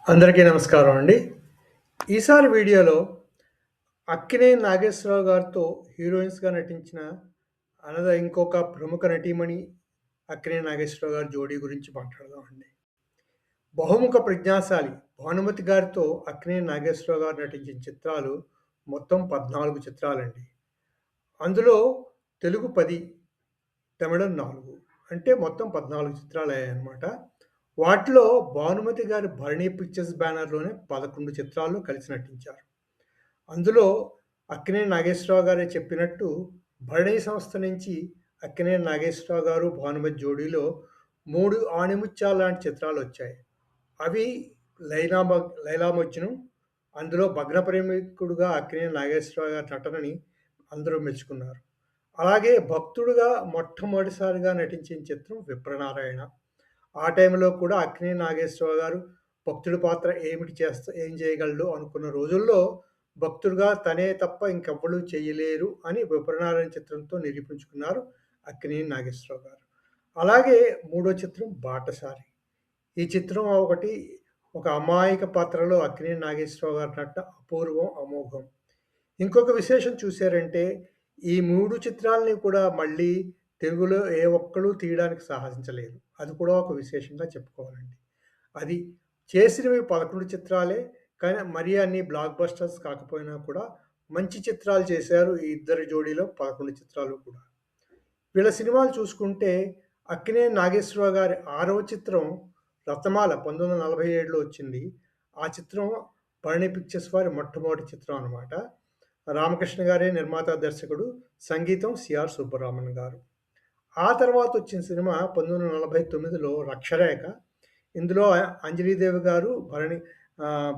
అందరికీ నమస్కారం అండి. ఈసారి వీడియోలో అక్కినేని నాగేశ్వరరావు గారితో హీరోయిన్స్‌గా నటించిన ఇంకొక ప్రముఖ నటీమణి అక్కినేని నాగేశ్వరరావు గారి జోడీ గురించి మాట్లాడదామండి. బహుముఖ ప్రజ్ఞాశాలి భానుమతి గారితో అక్కినేని నాగేశ్వరరావు గారు నటించిన చిత్రాలు మొత్తం 14 చిత్రాలండి. అందులో తెలుగు 10, తమిళం 4 అంటే మొత్తం 14 చిత్రాలయ్యాయన్నమాట. వాటిలో భానుమతి గారి భరణి పిక్చర్స్ బ్యానర్‌లోనే 11 చిత్రాల్లో కలిసి నటించారు. అందులో అక్కినేని నాగేశ్వరరావు గారే చెప్పినట్టు భరణి సంస్థ నుంచి అక్కినేని నాగేశ్వరరావు గారు, భానుమతి జోడీలో 3 ఆణిముత్యాలు లాంటి చిత్రాలొచ్చాయి. అవి 'లైలా మజ్ను', అందులో భగ్న ప్రేమికుడుగా అక్కినేని నాగేశ్వరరావు గారి నటనని అందరూ మెచ్చుకున్నారు. అలాగే భక్తుడుగా మొట్టమొదటిసారిగా నటించిన చిత్రం 'విప్రనారాయణ'. ఆ టైంలో కూడా అక్కినేని నాగేశ్వరరావు గారు భక్తుడి పాత్ర ఏం చేయగలడు అనుకున్న రోజుల్లో భక్తుడుగా తనే తప్ప ఇంకెవ్వరు చేయలేరు అని 'విప్రనారాయణ' చిత్రంతో నిరూపించుకున్నారు అక్కినేని నాగేశ్వరరావు గారు. అలాగే మూడో చిత్రం 'బాటసారి'. ఈ చిత్రం ఒక అమాయక పాత్రలో అక్కినేని నాగేశ్వరరావు గారి నటన అపూర్వం, అమోఘం. ఇంకొక విశేషం చూసారంటే, ఈ 3 చిత్రాల్ని కూడా మళ్ళీ తెలుగులో ఏ ఒక్కళ్ళు తీయడానికి సాహసించలేదు. అది కూడా ఒక విశేషంగా చెప్పుకోవాలండి. అది చేసినవి 11 చిత్రాలే. కానీ మరీ అన్ని బ్లాక్ బస్టర్స్ కాకపోయినా కూడా మంచి చిత్రాలు చేశారు ఈ ఇద్దరి జోడీలో 11 చిత్రాలు కూడా. వీళ్ళ సినిమాలు చూసుకుంటే అక్కినేని నాగేశ్వరరావు గారి 6వ చిత్రం 'రత్నమాల' 1947లో వచ్చింది. ఆ చిత్రం భరణి పిక్చర్స్ వారి మొట్టమొదటి చిత్రం అనమాట. రామకృష్ణ గారే నిర్మాత, దర్శకుడు. సంగీతం సిఆర్ సుబ్బరామన్ గారు. ఆ తర్వాత వచ్చిన సినిమా 1949లో 'రక్షరేఖ'. ఇందులో అంజలీదేవి గారు,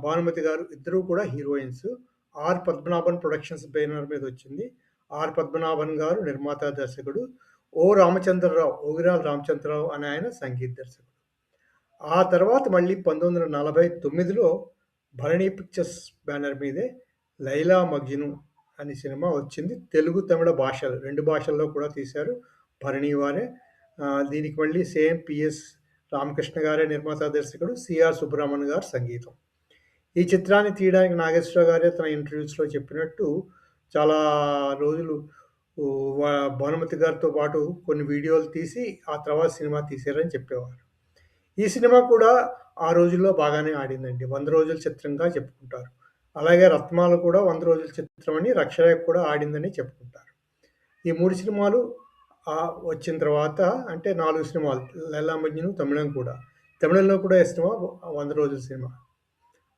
భానుమతి గారు ఇద్దరూ కూడా heroines. R Padmanabhan productions banner మీద వచ్చింది. ఆర్ పద్మనాభన్ గారు నిర్మాత, దర్శకుడు. ఓగిరాల రామచంద్రరావు అనే ఆయన సంగీత దర్శకుడు. ఆ తర్వాత మళ్ళీ 1949లో భరణి పిక్చర్స్ బ్యానర్ మీదే 'లైలా మజ్ను' అనే సినిమా వచ్చింది. తెలుగు, తమిళ భాషలు 2 భాషల్లో కూడా తీశారు భరణి వారే. దీనికి మళ్ళీ సేమ్ పిఎస్ రామకృష్ణ గారే నిర్మాత, దర్శకుడు. సిఆర్ సుబ్బరామన్ గారు సంగీతం. ఈ చిత్రాన్ని తీయడానికి నాగేశ్వరరావు గారే తన ఇంటర్వ్యూస్‌లో చెప్పినట్టు చాలా రోజులు భానుమతి గారితో పాటు కొన్ని వీడియోలు తీసి ఆ తర్వాత సినిమా తీశారని చెప్పేవారు. ఈ సినిమా కూడా ఆ రోజుల్లో బాగానే ఆడిందండి. 100 రోజుల చిత్రంగా చెప్పుకుంటారు. అలాగే 'రత్నమాల' కూడా 100 రోజుల చిత్రం అని, 'రక్షరేఖ' కూడా ఆడిందని చెప్పుకుంటారు. ఈ 3 సినిమాలు వచ్చిన తర్వాత అంటే 4 సినిమాలు 'లైలా మజ్ను' తమిళం కూడా. తమిళంలో కూడా ఈ సినిమా 100 రోజుల సినిమా.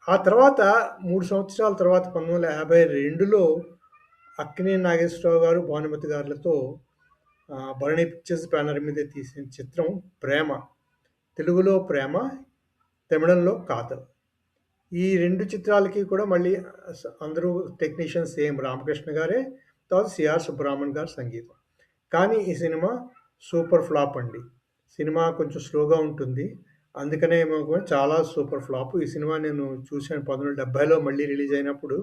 ఆ తర్వాత 3 సంవత్సరాల తర్వాత 1952లో అక్కినేని నాగేశ్వరరావు గారు, భానుమతి గారులతో భరణి పిక్చర్స్ బ్యానర్ మీద తీసిన చిత్రం 'ప్రేమ'. తెలుగులో 'ప్రేమ', తమిళంలో 'కాదల్'. ఈ 2 చిత్రాలకి కూడా మళ్ళీ అందరూ టెక్నీషియన్స్ సేమ్ రామకృష్ణ గారే, తర్వాత సిఆర్ సుబ్బరామన్ గారు సంగీతం. కానీ ఈ సినిమా సూపర్ ఫ్లాప్ అండి. సినిమా కొంచెం స్లోగా ఉంటుంది. అందుకనే ఏమో కూడా చాలా సూపర్ ఫ్లాప్. ఈ సినిమా నేను చూసాను 1970లో మళ్ళీ రిలీజ్ అయినప్పుడు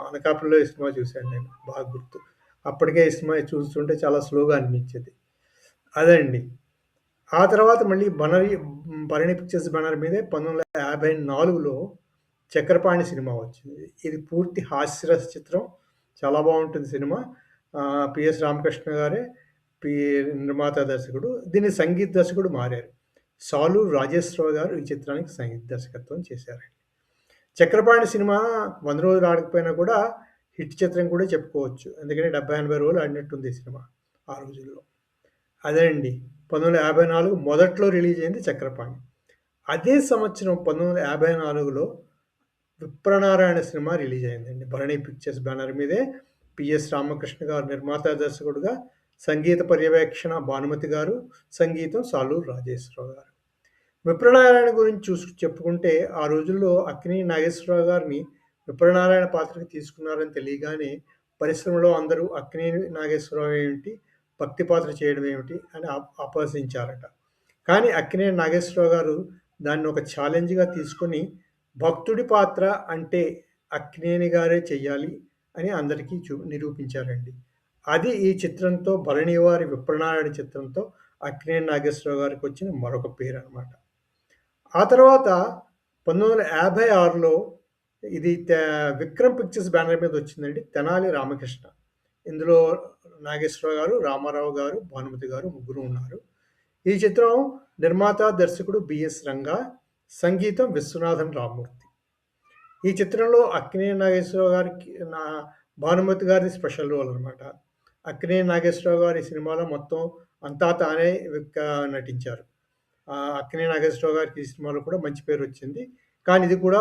అనకాపల్లిలో ఈ సినిమా చూశాను నేను. బాగా గుర్తు. అప్పటికే ఈ సినిమా చూస్తుంటే చాలా స్లోగా అనిపించేది. అదండి. ఆ తర్వాత మళ్ళీ భరణి పిక్చర్స్ బ్యానర్ మీదే 1954లో 'చక్రపాణి' సినిమా వచ్చింది. ఇది పూర్తి హాస్యరస చిత్రం. చాలా బావుంటుంది సినిమా. పిఎస్ రామకృష్ణ గారే నిర్మాత, దర్శకుడు. దీని సంగీత దర్శకుడు మారారు. సాలూరు రాజేశ్వరరావు గారు ఈ చిత్రానికి సంగీత దర్శకత్వం చేశారండి. 'చక్రపాణి' సినిమా 100 రోజులు ఆడకపోయినా కూడా హిట్ చిత్రం కూడా చెప్పుకోవచ్చు. ఎందుకంటే 70, 80 రోజులు ఆడినట్టుంది ఈ సినిమా ఆ రోజుల్లో. అదేనండి. 1954 మొదట్లో రిలీజ్ అయింది 'చక్రపాణి'. అదే సంవత్సరం 1954లో 'విప్రనారాయణ' సినిమా రిలీజ్ అయిందండి. భరణి పిక్చర్స్ బ్యానర్ మీదే పిఎస్ రామకృష్ణ గారు నిర్మాత, దర్శకుడుగా. సంగీత పర్యవేక్షణ భానుమతి గారు. సంగీతం సాలూరు రాజేశ్వరరావు గారు. 'విప్రనారాయణ' గురించి చెప్పుకుంటే ఆ రోజుల్లో అక్కినేని నాగేశ్వరరావు గారిని విప్రనారాయణ పాత్రకి తీసుకున్నారని తెలియగానే పరిశ్రమలో అందరూ అక్కినేని నాగేశ్వరరావు ఏమిటి, భక్తి పాత్ర చేయడం ఏమిటి అని అపహసించారట. కానీ అక్కినేని నాగేశ్వరరావు గారు దాన్ని ఒక ఛాలెంజ్‌గా తీసుకొని భక్తుడి పాత్ర అంటే అక్కినేని గారే చెయ్యాలి అని అందరికీ నిరూపించారండి. అది ఈ చిత్రంతో భరణి వారి 'విప్రనారాయణ' చిత్రంతో అక్కినేని నాగేశ్వరరావు గారికి వచ్చిన మరొక పేరనమాట. ఆ తర్వాత 1956లో ఇది విక్రమ్ పిక్చర్స్ బ్యానర్ మీద వచ్చిందండి. తెనాలి రామకృష్ణ. ఇందులో నాగేశ్వరరావు గారు, రామారావు గారు, భానుమతి గారు ముగ్గురు ఉన్నారు. ఈ చిత్రం నిర్మాత, దర్శకుడు బిఎస్ రంగా, సంగీతం విశ్వనాథన్ రామ్మూర్తి. ఈ చిత్రంలో అక్కినేని నాగేశ్వరరావు గారికి భానుమతి గారిది స్పెషల్ రోల్ అనమాట. అక్కినేని నాగేశ్వరరావు గారి సినిమాలో మొత్తం అంతా తానే నటించారు. అక్కినేని నాగేశ్వరరావు గారికి ఈ సినిమాలో కూడా మంచి పేరు వచ్చింది. కానీ ఇది కూడా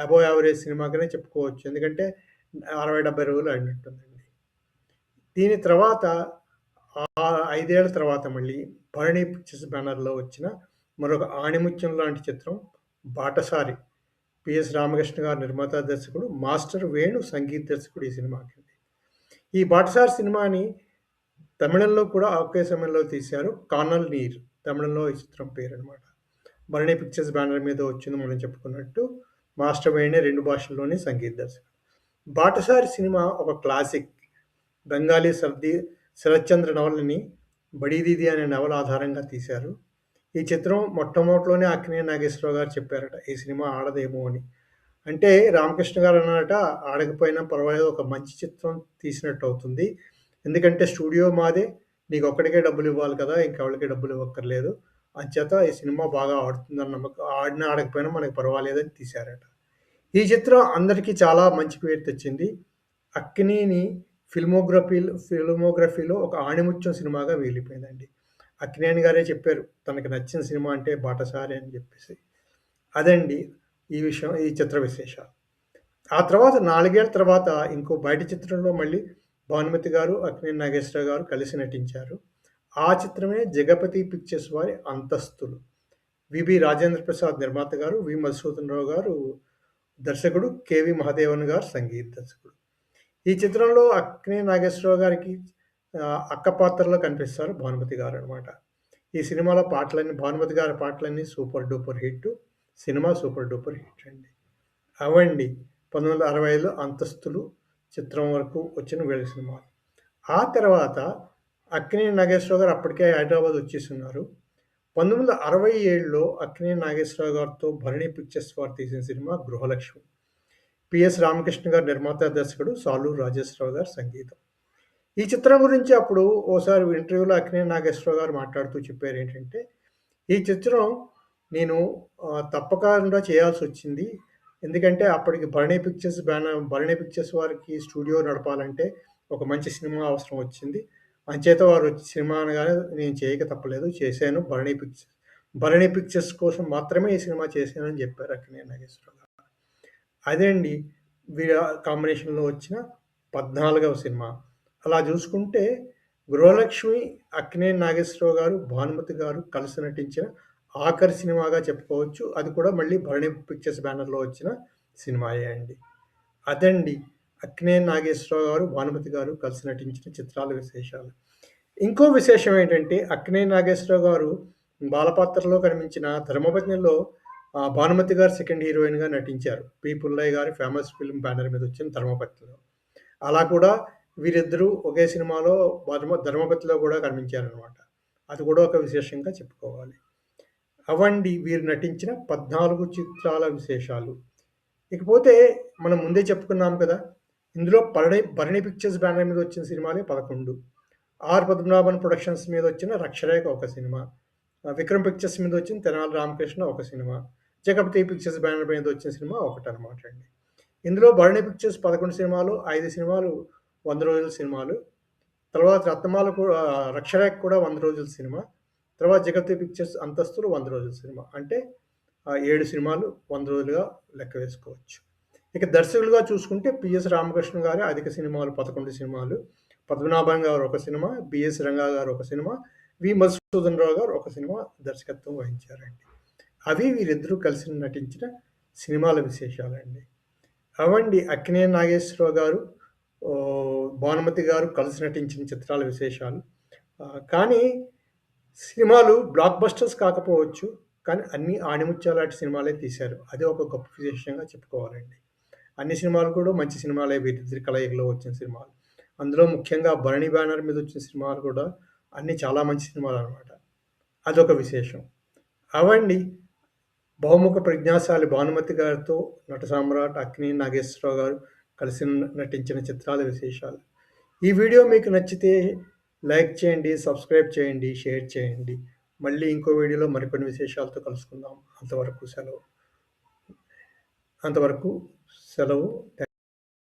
అబోవ్ యావరేజ్ సినిమాగానే చెప్పుకోవచ్చు. ఎందుకంటే 60-70 రోజులు ఆడినట్టుందండి. దీని తర్వాత 5 ఏళ్ల తర్వాత మళ్ళీ భరణి పిక్చర్స్ బ్యానర్‌లో వచ్చిన మరొక ఆణిముత్యం లాంటి చిత్రం 'బాటసారి'. పిఎస్ రామకృష్ణ గారు నిర్మాత, దర్శకుడు. మాస్టర్ వేణు సంగీత దర్శకుడు ఈ సినిమాకి. ఈ 'బాటసారి' సినిమాని తమిళంలో కూడా ఒకే సమయంలో తీశారు. 'కానల్ నీర్' తమిళంలో ఈ చిత్రం పేరనమాట. భరణి పిక్చర్స్ బ్యానర్ మీద వచ్చింది మనం చెప్పుకున్నట్టు. మాస్టర్ వేణే 2 భాషల్లోని సంగీత దర్శకుడు. 'బాటసారి' సినిమా ఒక క్లాసిక్. బెంగాలీ శరత్చంద్ర నవలని 'బడీ దీదీ' అనే నవల ఆధారంగా తీశారు. ఈ చిత్రం మొట్టమొదటిలోనే అక్కినేని నాగేశ్వరరావు గారు చెప్పారట, ఈ సినిమా ఆడదేమో అని. అంటే రామకృష్ణ గారు అన్నారట, ఆడకపోయినా పర్వాలేదు, ఒక మంచి చిత్రం తీసినట్టు అవుతుంది. ఎందుకంటే స్టూడియో మాదే, నీకు ఒక్కడికే డబ్బులు ఇవ్వాలి కదా, ఇంకెవరికి డబ్బులు ఇవ్వక్కర్లేదు. అంచేత ఈ సినిమా బాగా ఆడుతుందన్న నమ్మకం, ఆడినా ఆడకపోయినా మనకు పర్వాలేదని తీశారట. ఈ చిత్రం అందరికీ చాలా మంచి పేరు తెచ్చింది. అక్కినేని ఫిల్మోగ్రఫీలో ఒక ఆణిముత్యం సినిమాగా మిగిలిపోయిందండి. అక్కినేని గారే చెప్పారు, తనకి నచ్చిన సినిమా అంటే 'బాటసారి' అని చెప్పేసి. అదండి ఈ చిత్ర విశేషాలు. ఆ తర్వాత 4 ఏళ్ల తర్వాత ఇంకో బయట చిత్రంలో మళ్ళీ భానుమతి గారు, అక్కినేని నాగేశ్వరరావు గారు కలిసి నటించారు. ఆ చిత్రమే జగపతి పిక్చర్స్ వారి 'అంతస్తులు'. విబి రాజేంద్ర ప్రసాద్ నిర్మాత గారు, వి మధుసూదనరావు గారు దర్శకుడు, కెవి మహాదేవన్ గారు సంగీత దర్శకుడు. ఈ చిత్రంలో అక్కినేని నాగేశ్వరరావు గారికి అక్క పాత్రలో కనిపిస్తారు భానుమతి గారు అనమాట. ఈ సినిమాలో భానుమతి గారి పాటలన్నీ super duper hit. Cinema super duper hit అండి. అవండి 1960లో 'అంతస్తులు' చిత్రం వరకు వచ్చిన వీళ్ళ సినిమాలు. ఆ తర్వాత అక్కినేని నాగేశ్వరరావు గారు అప్పటికే హైదరాబాద్ వచ్చేసున్నారు. 1967లో అక్కినేని నాగేశ్వరరావు గారితో భరణి పిక్చర్స్ వారు తీసిన సినిమా 'గృహలక్ష్మి'. పిఎస్ రామకృష్ణ గారు నిర్మాత, దర్శకుడు, సాలూరు రాజేశ్వరరావు గారు సంగీతం. ఈ చిత్రం గురించి అప్పుడు ఓసారి ఇంటర్వ్యూలో అక్కినేని నాగేశ్వరరావు గారు మాట్లాడుతూ చెప్పారేంటంటే, ఈ చిత్రం నేను తప్పకుండా చేయాల్సొచ్చింది. ఎందుకంటే అప్పటికి భరణి పిక్చర్స్ వారికి స్టూడియో నడపాలంటే ఒక మంచి సినిమా అవసరం వచ్చింది. అంచేత వారు వచ్చి సినిమా అనగానే నేను చేయక తప్పలేదు. చేశాను. భరణి పిక్చర్స్ కోసం మాత్రమే ఈ సినిమా చేశానని చెప్పారు అక్కినేని నాగేశ్వరరావు గారు. అదే అండి వీళ్ళ కాంబినేషన్‌లో వచ్చిన 14వ సినిమా. అలా చూసుకుంటే 'గృహలక్ష్మి' అక్కినేని నాగేశ్వరరావు గారు, భానుమతి గారు కలిసి నటించిన ఆఖరి సినిమాగా చెప్పుకోవచ్చు. అది కూడా మళ్ళీ భరణి పిక్చర్స్ బ్యానర్‌లో వచ్చిన సినిమాయే అండి. అదండి అక్కినేని నాగేశ్వరరావు గారు, భానుమతి గారు కలిసి నటించిన చిత్రాల విశేషాలు. ఇంకో విశేషం ఏంటంటే అక్కినేని నాగేశ్వరరావు గారు బాలపాత్రలో కనిపించిన 'ధర్మపత్ని'లో భానుమతి గారు సెకండ్ హీరోయిన్‌గా నటించారు. పి. పుల్లయ్య గారి ఫేమస్ ఫిల్మ్ బ్యానర్ మీద వచ్చిన 'ధర్మపత్ని'లో. అలా కూడా వీరిద్దరూ ఒకే సినిమాలో 'ధర్మపత్ని'లో కూడా కనిపించారనమాట. అది కూడా ఒక విశేషంగా చెప్పుకోవాలి. అవండి వీరు నటించిన 14 చిత్రాల విశేషాలు. ఇకపోతే మనం ముందే చెప్పుకున్నాం కదా! ఇందులో భరణి పిక్చర్స్ బ్యానర్ మీద వచ్చిన సినిమాలే 11. ఆర్. పద్మనాభన్ ప్రొడక్షన్స్ మీద వచ్చిన 'రక్షరేఖ' ఒక సినిమా. విక్రమ్ పిక్చర్స్ మీద వచ్చిన 'తెనాలి రామకృష్ణ' ఒక సినిమా. జగపతి పిక్చర్స్ బ్యానర్ మీద వచ్చిన సినిమా ఒకటనమాట అండి. ఇందులో భరణి పిక్చర్స్ 11 సినిమాలు, 5 సినిమాలు 100 రోజుల సినిమాలు. తర్వాత 'రక్షరేఖ' కూడా 100 రోజుల సినిమా. తర్వాత జగపతి పిక్చర్స్ 'అంతస్తులు' 100 రోజుల సినిమా. అంటే 7 సినిమాలు 100 రోజులుగా లెక్క వేసుకోవచ్చు. ఇక దర్శకులుగా చూసుకుంటే పిఎస్ రామకృష్ణ గారి అధిక సినిమాలు 11 సినిమాలు. పద్మనాభన్ గారు ఒక సినిమా, బిఎస్ రంగా గారు ఒక సినిమా, వి మధుసూదనరావు గారు ఒక సినిమా దర్శకత్వం వహించారండి. అవి వీరిద్దరూ కలిసి నటించిన సినిమాల విశేషాలండి. అవండి అక్కినేని నాగేశ్వరరావు గారు, భానుమతి గారు కలిసి నటించిన చిత్రాల విశేషాలు. కానీ సినిమాలు బ్లాక్ బస్టర్స్ కాకపోవచ్చు. కానీ అన్నీ ఆణిముత్యాలాంటి సినిమాలే తీశారు. అది ఒక గొప్ప విశేషంగా చెప్పుకోవాలండి. అన్ని సినిమాలు కూడా మంచి సినిమాలే, వీరిద్దరి కలయికలో వచ్చిన సినిమాలు. అందులో ముఖ్యంగా భరణి బ్యానర్ మీద వచ్చిన సినిమాలు కూడా అన్నీ చాలా మంచి సినిమాలనమాట. అదొక విశేషం. అవండి బహుముఖ ప్రజ్ఞాశాలి భానుమతి గారితో నట సామ్రాట్ అక్కినేని నాగేశ్వరరావు గారు కలిసి నటించిన చిత్రాల విశేషాలు. ఈ వీడియో మీకు నచ్చితే లైక్ చేయండి, సబ్స్క్రైబ్ చేయండి, షేర్ చేయండి. మళ్ళీ ఇంకో వీడియోలో మరికొన్ని విశేషాలతో కలుసుకుందాం. అంతవరకు సెలవు.